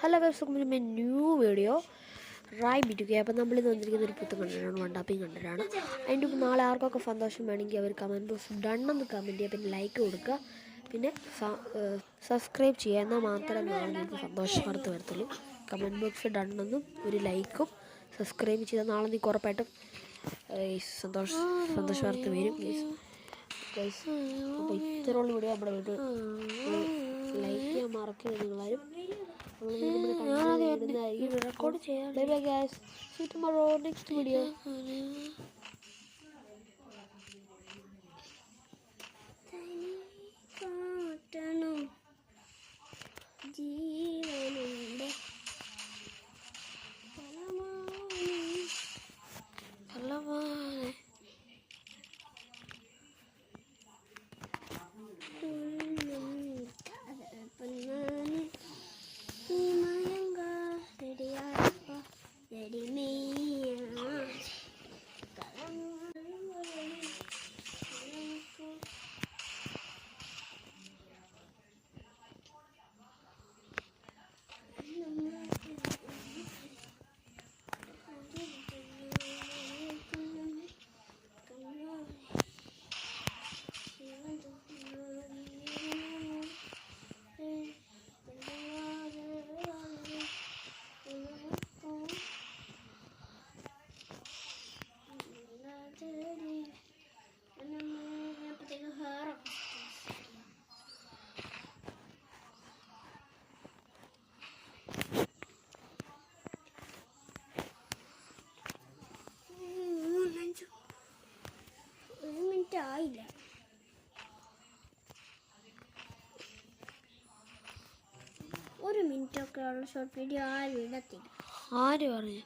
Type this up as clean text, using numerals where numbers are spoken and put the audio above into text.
Hello guys, welcome new video റായ് ബിറ്റുകെ. അപ്പോൾ നമ്മളിന്ന് വന്നിരിക്കുന്ന ഒരു പുത്തൻ കണ്ടന്റാണ്, വണ്ടാപ്പിങ് കണ്ടന്റാണ്. അതിൻ്റെ ഇപ്പോൾ നാളെ ആർക്കൊക്കെ സന്തോഷം വേണമെങ്കിൽ അവർ കമൻറ്റ് ബോക്സ് ഡണ്ണെന്ന് കമൻറ്റ് ചെയ്യുക, പിന്നെ ലൈക്ക് കൊടുക്കുക, പിന്നെ സബ്സ്ക്രൈബ് ചെയ്യുക. എന്നാൽ മാത്രമേ നാളെ നിങ്ങൾക്ക് സന്തോഷ വാർത്ത വരത്തുള്ളൂ. കമൻറ്റ് ബോക്സ് ഡണ്ണെന്നും ഒരു ലൈക്കും സബ്സ്ക്രൈബ് ചെയ്താൽ നാളെ നിങ്ങൾക്ക് ഉറപ്പായിട്ടും സന്തോഷ വാർത്ത വരും ഗൈസ്. അപ്പോൾ ഇത്തരമുള്ള വീഡിയോ നമ്മുടെ വീട്ടിൽ ലൈക്ക് ചെയ്യാൻ മറക്കരുത് നിങ്ങളാരും. റെക്കോർഡ് ചെയ്യാം. Bye bye guys, see you tomorrow next video. ജീവനുണ്ട് ആയില്ല. ഒരു മിനിറ്റൊക്കെ ഉള്ള ഷോർട്ട് വീഡിയോ ആരും ഇടത്തില്ല. ആര് പറഞ്ഞു?